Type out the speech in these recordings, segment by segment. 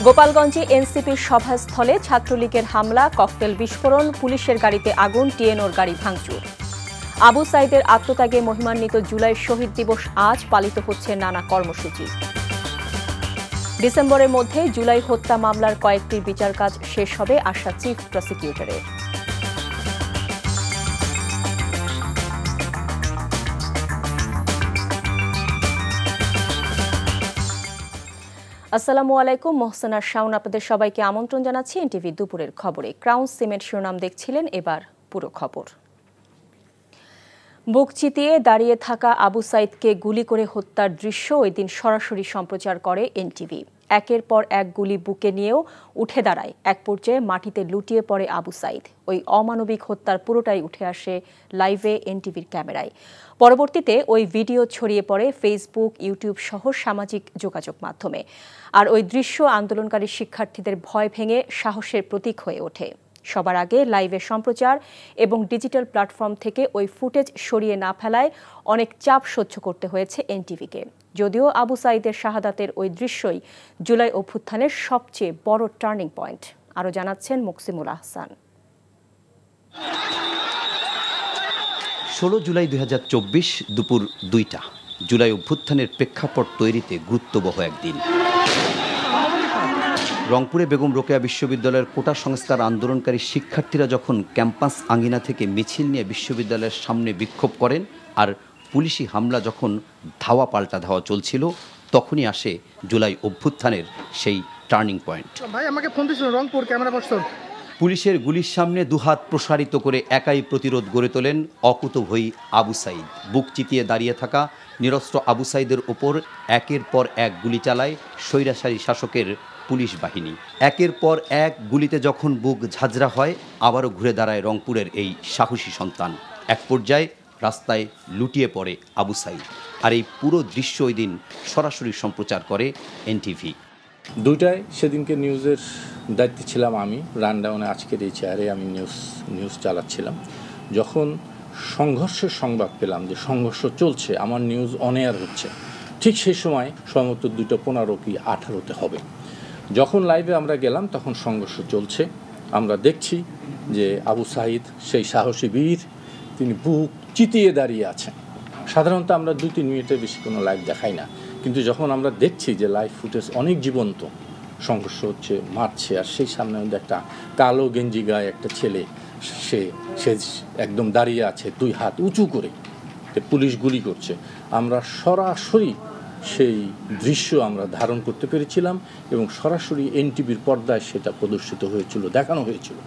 গোপালগঞ্জে এনসিপির সভাস্থলে ছাত্রলীগের হামলা, ককটেল বিস্ফোরণ, পুলিশের গাড়িতে আগুন, টিএনওর গাড়ি ভাঙচুর। আবু সাইদের আত্মত্যাগে মহিমান্বিত জুলাই শহীদ দিবস আজ পালিত হচ্ছে নানা কর্মসূচি। ডিসেম্বরের মধ্যে জুলাই হত্যা মামলার কয়েকটির বিচার কাজ শেষ হবে আশা চিফ প্রসিকিউটরের। আসসালামু আলাইকুম, মোহসেনা শাওন আপনাদের সবাইকে আমন্ত্রণ জানাচ্ছি এনটিভি দুপুরের খবরে। ক্রাউন সিমেন্ট শিরোনাম দেখছিলেন, এবার পুরো খবর। বুক চিতিয়ে দাঁড়িয়ে থাকা আবু সাইদকে গুলি করে হত্যার দৃশ্য ওই দিন সরাসরি সম্প্রচার করে এনটিভি। একের পর এক গুলি বুকে নিয়েও উঠে দাঁড়ায়। এক পর্যায়ে মাটিতে লুটিয়ে পড়ে আবু সাইদ। ওই অমানবিক হত্যার পুরোটাই উঠে আসে লাইভে এনটিভির ক্যামেরায়। পরবর্তীতে ওই ভিডিও ছড়িয়ে পড়ে ফেসবুক, ইউটিউব সহ সামাজিক যোগাযোগ মাধ্যমে। আর ওই দৃশ্য আন্দোলনকারী শিক্ষার্থীদের ভয় ভেঙে সাহসের প্রতীক হয়ে ওঠে। সবার আগে লাইভে সম্প্রচার এবং ডিজিটাল প্ল্যাটফর্ম থেকে ওই ফুটেজ সরিয়ে না ফেলায় অনেক চাপ সহ্য করতে হয়েছে এনটিভিকে। যদিও আবু সাইদের শাহাদাতের ওই দৃশ্যই জুলাই অভ্যুত্থানের সবচেয়ে বড় টার্নিং পয়েন্ট। আরও জানাচ্ছেন মুকসিমুল আহসান। 16 জুলাই 2024 দুপুর 2টা। জুলাই অভ্যুত্থানের প্রেক্ষাপট তৈরিতে গুরুত্ববহ একদিন। রংপুরে বেগম রোকেয়া বিশ্ববিদ্যালয়ের কোটা সংস্কার আন্দোলনকারী শিক্ষার্থীরা যখন ক্যাম্পাস আঙ্গিনা থেকে মিছিল নিয়ে বিশ্ববিদ্যালয়ের সামনে বিক্ষোভ করেন, আর পুলিশি হামলা যখন ধাওয়া পাল্টা ধাওয়া চলছিল, তখনই আসে জুলাই অভ্যুত্থানের সেই টার্নিং পয়েন্ট। ভাই আমাকে ফোন দিছিল, রংপুর ক্যামেরা পার্সন। পুলিশের গুলির সামনে দুহাত প্রসারিত করে একাই প্রতিরোধ গড়ে তোলেন অকুতভয়ী আবু সাইদ। বুক চিতিয়ে দাঁড়িয়ে থাকা নিরস্ত্র আবু সাইদের ওপর একের পর এক গুলি চালায় স্বৈরাচারী শাসকের পুলিশ বাহিনী। একের পর এক গুলিতে যখন বুক ঝাঁঝরা হয়, আবারও ঘুরে দাঁড়ায় রংপুরের এই সাহসী সন্তান। এক পর্যায়ে রাস্তায় লুটিয়ে পড়ে আবু সাইদ। আর এই পুরো দৃশ্য ওই দিন সরাসরি সম্প্রচার করে এনটিভি। 2টায় সেদিনকে নিউজের দায়িত্বে ছিলাম আমি। রানডাউনে আজকের এই চেয়ারে আমি নিউজ চালাচ্ছিলাম। যখন সংঘর্ষের সংবাদ পেলাম যে সংঘর্ষ চলছে, আমার নিউজ অন এয়ার হচ্ছে, ঠিক সেই সময় সম্ভবত 2:15 কি 18তে হবে। যখন লাইভে আমরা গেলাম তখন সংঘর্ষ চলছে। আমরা দেখছি যে আবু সাইদ, সেই সাহসী বীর, তিনি বুক চিতিয়ে দাঁড়িয়ে আছেন। সাধারণত আমরা 2-3 মিনিটের বেশি কোনো লাইভ দেখাই না, কিন্তু যখন আমরা দেখছি যে লাইভ ফুটেজ অনেক জীবন্ত, সংঘর্ষ হচ্ছে, মারছে, আর সেই সামনে একটা কালো গেঞ্জি গায়ে একটা ছেলে, সে একদম দাঁড়িয়ে আছে 2 হাত উঁচু করে, পুলিশ গুলি করছে। আমরা সরাসরি সেই দৃশ্য আমরা ধারণ করতে পেরেছিলাম এবং সরাসরি এনটিভির পর্দায় সেটা প্রদর্শিত হয়েছিল, দেখানো হয়েছিল।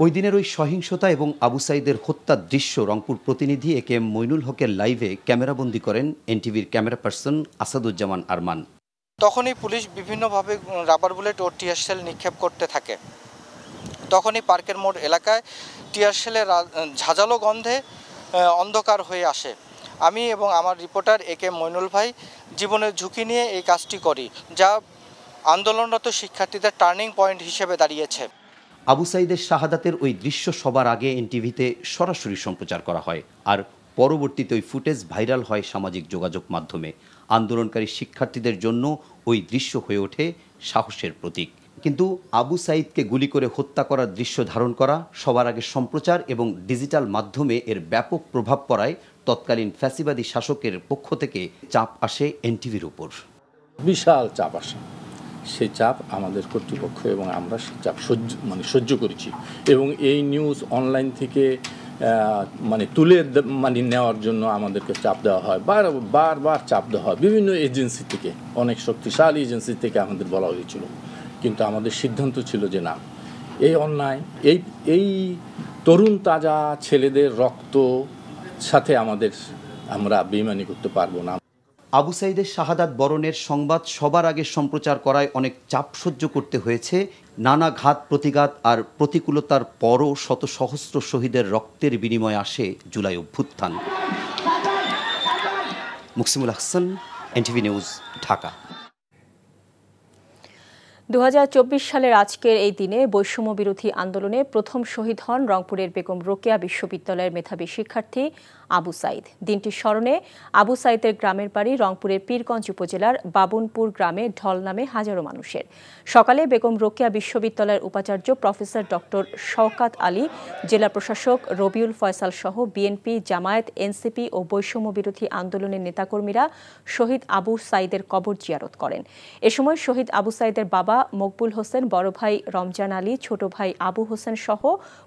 ওই দিনের ওই সহিংসতা এবং আবু সাইদের হত্যার দৃশ্য রংপুর প্রতিনিধি একে মইনুল হকের লাইভে ক্যামেরাবন্দি করেন এনটিভির ক্যামেরা পার্সন আসাদুজ্জামান আরমান। তখনই পুলিশ বিভিন্নভাবে রাবার বুলেট ও টিয়ার শেল নিক্ষেপ করতে থাকে। তখনই পার্কের মোড় এলাকায় টিয়ার শেলের ঝাঁঝালো গন্ধে অন্ধকার হয়ে আসে। আমি এবং আমার রিপোর্টার একে মইনুল ভাই জীবনের ঝুঁকি নিয়ে এই কাজটি করি, যা আন্দোলনরত শিক্ষার্থীদের টার্নিং পয়েন্ট হিসেবে দাঁড়িয়েছে। আবু সাইদের শাহাদাতের ওই দৃশ্য সবার আগে এনটিভিতে সরাসরি সম্প্রচার করা হয়, আর পরবর্তীতে ওই ফুটেজ ভাইরাল হয় সামাজিক যোগাযোগ মাধ্যমে। আন্দোলনকারী শিক্ষার্থীদের জন্য ওই দৃশ্য হয়ে ওঠে সাহসের প্রতীক। কিন্তু আবু সাইদকে গুলি করে হত্যা করার দৃশ্য ধারণ করা, সবার আগে সম্প্রচার এবং ডিজিটাল মাধ্যমে এর ব্যাপক প্রভাব পড়ায় তৎকালীন ফ্যাসিবাদী শাসকের পক্ষ থেকে চাপ আসে এনটিভির উপর। বিশাল চাপ আসে। সেই চাপ আমাদের কর্তৃপক্ষ এবং আমরা সেই চাপ সহ্য করেছি। এবং এই নিউজ অনলাইন থেকে তুলে নেওয়ার জন্য আমাদেরকে চাপ দেওয়া হয়, বারবার চাপ দেওয়া হয় বিভিন্ন এজেন্সি থেকে, অনেক শক্তিশালী এজেন্সি থেকে আমাদের বলা হয়েছিল। কিন্তু আমাদের সিদ্ধান্ত ছিল যে না, এই অন্যায়, এই তরুণ তাজা ছেলেদের রক্ত সাথে আমরা বেইমানি করতে পারবো না। আবু সাইদের শাহাদাত বরণের সংবাদ সবার আগে সম্প্রচার করায় অনেক চাপ সহ্য করতে হয়েছে। নানা ঘাত প্রতিঘাত আর প্রতিকূলতার পরও শত সহস্র শহীদের রক্তের বিনিময়ে আসে জুলাই অভ্যুত্থান। Muksimul Ahsan, NTV news, Dhaka. 2024 সালের আজকের এই দিনে বৈষম্য বিরোধী আন্দোলনে প্রথম শহীদ হন রংপুরের বেগম রোকেয়া বিশ্ববিদ্যালয়ের মেধাবী শিক্ষার্থী আবু সাইদ। দিনটির স্মরণে আবু সাইদের গ্রামের বাড়ি রংপুরের পীরগঞ্জ উপজেলার বাবুনপুর গ্রামে ঢল নামে হাজারো মানুষের। সকালে বেগম রোকেয়া বিশ্ববিদ্যালয়ের উপাচার্য প্রফেসর ডক্টর শওকাত আলী, জেলা প্রশাসক রবিউল ফয়সাল সহ বিএনপি, জামায়াত, এনসিপি ও বৈষম্য বিরোধী আন্দোলনের নেতাকর্মীরা শহীদ আবু সাইদের কবর জিয়ারত করেন। এ সময় শহীদ আবু সাইদের বাবা মকবুল হোসেন, বড় ভাই রমজান আলী, ছোট ভাই আবু হোসেন সহ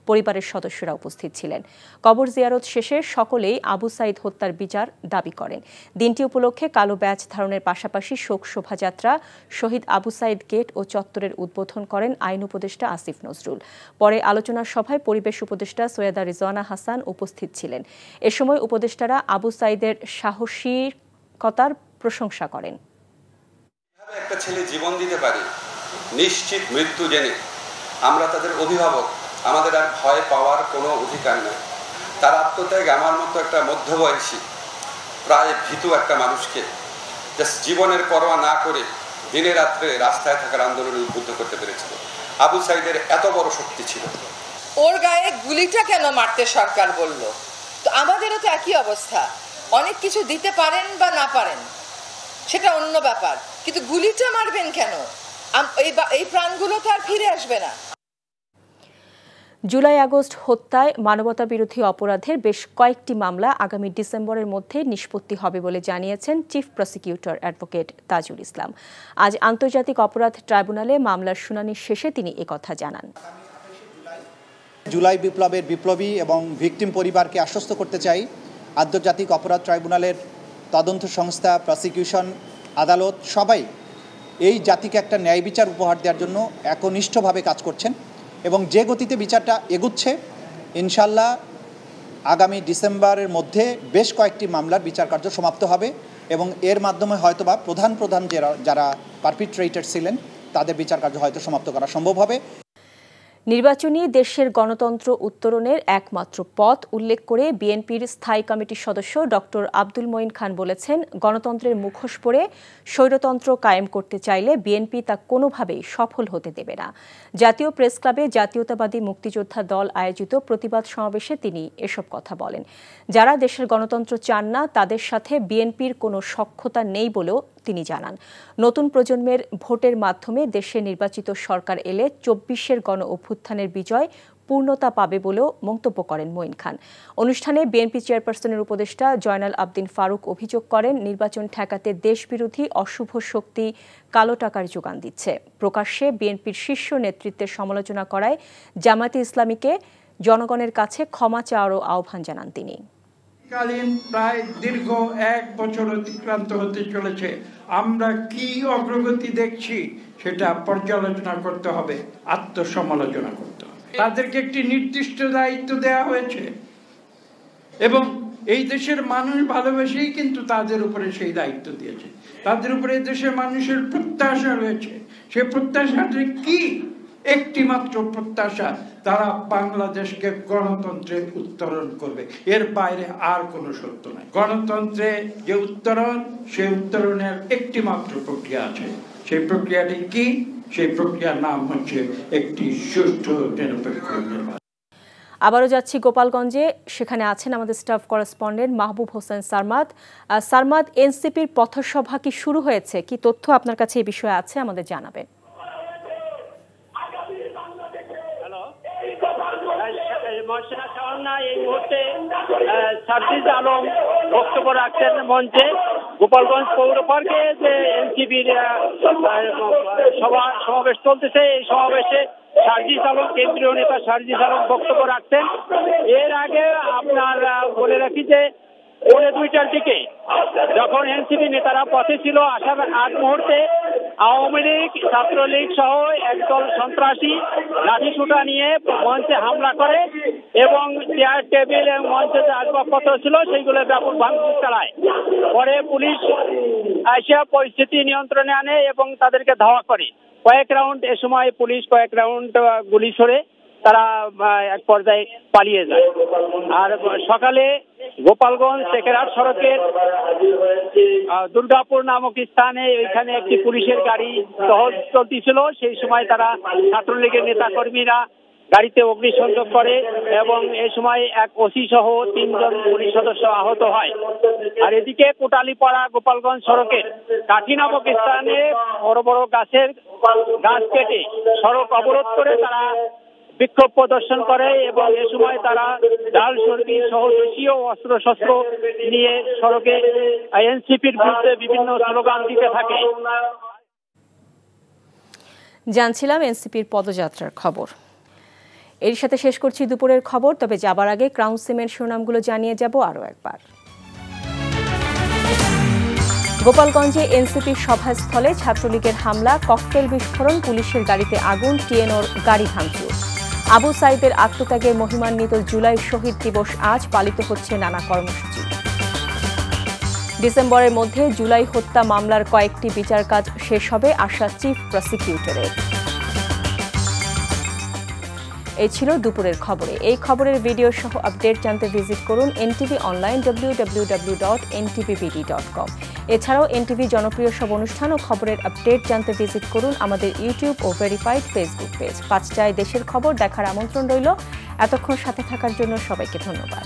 পরিবারের সদস্যরা উপস্থিত ছিলেন। কবর জিয়ারত শেষে সকলেই আবু সাইদ হত্যার বিচার দাবি করেন। দিনটি উপলক্ষে কালো ব্যাজ ধারণের পাশাপাশি শোক শোভাযাত্রা, শহীদ আবু সাইদ গেট ও চত্বরের উদ্বোধন করেন আইন উপদেষ্টা আসিফ নজরুল। পরে আলোচনা সভায় পরিবেশ উপদেষ্টা সৈয়দা রিজওয়ানা হাসান উপস্থিত ছিলেন। এ সময় উপদেষ্টারা আবু সাইদের সাহসিকতার প্রশংসা করেন। একটা ছেলে জীবন দিতে পারে নিশ্চিত মৃত্যু জেনে, আমরা তাদের অভিভাবক, আমাদের আর ভয় পাওয়ার কোনো অধিকার নেই। তার আত্মত্যাগ আমার মতো একটা মধ্যবয়সী প্রায় ভীতু একটা মানুষকে জীবনের পরোয়া না করে দিনে রাত্রে রাস্তায় থাকার আন্দোলনে উদ্বুদ্ধ করতে পেরেছিল। আবু সাইদের এত বড় শক্তি ছিল। ওর গায়ে গুলিটা কেন মারতে সরকার বলল? তো আমাদেরও তো একই অবস্থা। অনেক কিছু দিতে পারেন বা না পারেন, সেটা অন্য ব্যাপার, কিন্তু গুলিটা মারবেন কেন? এই প্রাণগুলো তো আর ফিরে আসবে না। জুলাই আগস্ট হত্যায় মানবতাবিরোধী অপরাধের বেশ কয়েকটি মামলা আগামী ডিসেম্বরের মধ্যে নিষ্পত্তি হবে বলে জানিয়েছেন chief prosecutor advocate Tajul Islam. আজ আন্তর্জাতিক অপরাধ ট্রাইব্যুনালে মামলার শুনানি শেষে তিনি একথা জানান। জুলাই বিপ্লবের বিপ্লবী এবং ভিকটিম পরিবারকে আশ্বস্ত করতে চাই, আন্তর্জাতিক অপরাধ ট্রাইব্যুনালের তদন্ত সংস্থা, প্রসিকিউশন, আদালত সবাই এই জাতিকে একটা ন্যায় বিচার উপহার দেওয়ার জন্য একনিষ্ঠভাবে কাজ করছেন এবং যে গতিতে বিচারটা এগুচ্ছে, ইনশাল্লাহ আগামী ডিসেম্বরের মধ্যে বেশ কয়েকটি মামলার বিচার কার্য সমাপ্ত হবে এবং এর মাধ্যমে হয়তোবা প্রধান যারা পারপিট্রেটর ছিলেন তাদের বিচার কার্য হয়তো সমাপ্ত করা সম্ভব হবে। নির্বাচনী দেশের গণতন্ত্র উত্তরণের একমাত্র পথ উল্লেখ করে বিএনপির স্থায়ী কমিটির সদস্য ডক্টর আব্দুল মঈন খান বলেছেন, গণতন্ত্রের মুখোশ পরে স্বৈরতন্ত্র কায়েম করতে চাইলে বিএনপি তা কোনোভাবেই সফল হতে দেবে না। জাতীয় প্রেস ক্লাবে জাতীয়তাবাদী মুক্তিযোদ্ধা দল আয়োজিত প্রতিবাদ সমাবেশে তিনি এসব কথা বলেন। যারা দেশের গণতন্ত্র চান না তাদের সাথে বিএনপির কোনো সখ্যতা নেই বলেও তিনি জানান। নতুন প্রজন্মের ভোটের মাধ্যমে দেশে নির্বাচিত সরকার এলে ২৪-এর গণ অভ্যুত্থানের বিজয় পূর্ণতা পাবে বলেও মন্তব্য করেন মঈন খান। অনুষ্ঠানে বিএনপি চেয়ারপারসনের উপদেষ্টা জয়নাল আবদিন ফারুক অভিযোগ করেন, নির্বাচন ঠেকাতে দেশবিরোধী অশুভ শক্তি কালো টাকার যোগান দিচ্ছে। প্রকাশ্যে বিএনপির শীর্ষ নেতৃত্বের সমালোচনা করায় জামায়াতে ইসলামীকে জনগণের কাছে ক্ষমা চাওয়ারও আহ্বান জানান তিনি। কালীন প্রায় দীর্ঘ ১ বছর অতিক্রান্ত হতে চলেছে। আমরা কি অগ্রগতি দেখছি সেটা পর্যালোচনা করতে হবে, আত্মসমালোচনা করতে হবে। তাদেরকে একটি নির্দিষ্ট দায়িত্ব দেওয়া হয়েছে এবং এই দেশের মানুষ ভালোবেসেই কিন্তু তাদের উপরে সেই দায়িত্ব দিয়েছে। তাদের উপরে এই দেশের মানুষের প্রত্যাশা রয়েছে। সে প্রত্যাশাটি কি? একটি মাত্র প্রত্যাশা, তারা বাংলাদেশকে গণতন্ত্রের উত্তরণ করবে। এর বাইরে আর কোনো সত্য নাই। গণতন্ত্রে যে উত্তরণ, সেই উত্তরণের একটি মাত্র প্রক্রিয়া আছে। সেই প্রক্রিয়াটি কি? সেই প্রক্রিয়ার নাম হচ্ছে একটি সুষ্ঠু নিরপেক্ষ নির্বাচন। আবারও যাচ্ছি গোপালগঞ্জে, সেখানে আছেন আমাদের স্টাফ করেসপন্ডেন্ট মাহবুব হোসেন সারমাদ। সারমাদ, এনসিপির পথসভা কি শুরু হয়েছে? কি তথ্য আপনার কাছে এই বিষয়ে আছে আমাদের জানাবেন। এই মুহূর্তে সার্জিস আলম বক্তব্য রাখছেন মঞ্চে। গোপালগঞ্জ পৌর পার্কে যে এনসিপির সমাবেশ চলতেছে, এই সমাবেশে সার্জিস আলম, কেন্দ্রীয় নেতা সার্জিস আলম বক্তব্য রাখছেন। এর আগে আপনার বলে রাখি যে 2:30টার দিকে যখন এনসিপি নেতারা পথে ছিল, আসার আগ মুহূর্তে আওয়ামী লীগ, ছাত্রলীগ সহ একদল সন্ত্রাসী লাঠিসোঁটা নিয়ে মঞ্চে হামলা করে এবং চেয়ার টেবিল এবং মঞ্চে যে আসবাবপত্র ছিল সেইগুলো ব্যাপক ভাঙচুর চালায়। পরে পুলিশ এসে পরিস্থিতি নিয়ন্ত্রণে আনে এবং তাদেরকে ধাওয়া করে। এ সময় পুলিশ কয়েক রাউন্ড গুলি ছোড়ে তারা এক পর্যায়ে পালিয়ে যায়। আর সকালে গোপালগঞ্জ টেকেরহাট সড়কের দুর্গাপুর নামক স্থানে ওইখানে একটি পুলিশের গাড়ি টহল চলতেছিল। সেই সময় তারা ছাত্রলীগের নেতা কর্মীরা গাড়িতে অগ্নিসংযোগ করে এবং এই সময় এক ওসি সহ 3 জন পুলিশ সদস্য আহত হয়। আর এদিকে কোটালীপাড়া গোপালগঞ্জ সড়কের কাঠি নামক স্থানে বড় বড় গাছ কেটে সড়ক অবরোধ করে তারা বিক্ষোভ প্রদর্শন করে এবং এ সময় তারা ডাল সর্দি সহ দেশীয় অস্ত্রশস্ত্র নিয়ে সড়কে এনসিপির বিরুদ্ধে বিভিন্ন স্লোগান দিতে থাকে। জানছিলাম এনসিপির পদযাত্রার খবর। এর সাথে শেষ করছি দুপুরের খবর, তবে যাবার আগে ক্রাউন সিমেন্ট শিরোনামগুলো জানিয়ে যাব আরও একবার। গোপালগঞ্জে এনসিপির সভাস্থলে ছাত্রলীগের হামলা, ককটেল বিস্ফোরণ, পুলিশের গাড়িতে আগুন, টিএনওর গাড়ি ভাঙচুর। আবু সাইদের আত্মত্যাগের মহিমান্বিত জুলাই শহীদ দিবস আজ পালিত হচ্ছে নানা কর্মসূচি। ডিসেম্বরের মধ্যে জুলাই হত্যা মামলার কয়েকটি বিচার কাজ শেষ হবে আশা চিফ প্রসিকিউটরের। এই ছিল দুপুরের খবরে। এই খবরের ভিডিও সহ আপডেট জানতে ভিজিট করুন এনটিভি অনলাইন www.ntvbd.com। এছাড়াও এনটিভি জনপ্রিয় সব অনুষ্ঠান ও খবরের আপডেট জানতে ভিজিট করুন আমাদের ইউটিউব ও ভেরিফাইড ফেসবুক পেজ। 5টায় দেশের খবর দেখার আমন্ত্রণ রইল। এতক্ষণ সাথে থাকার জন্য সবাইকে ধন্যবাদ।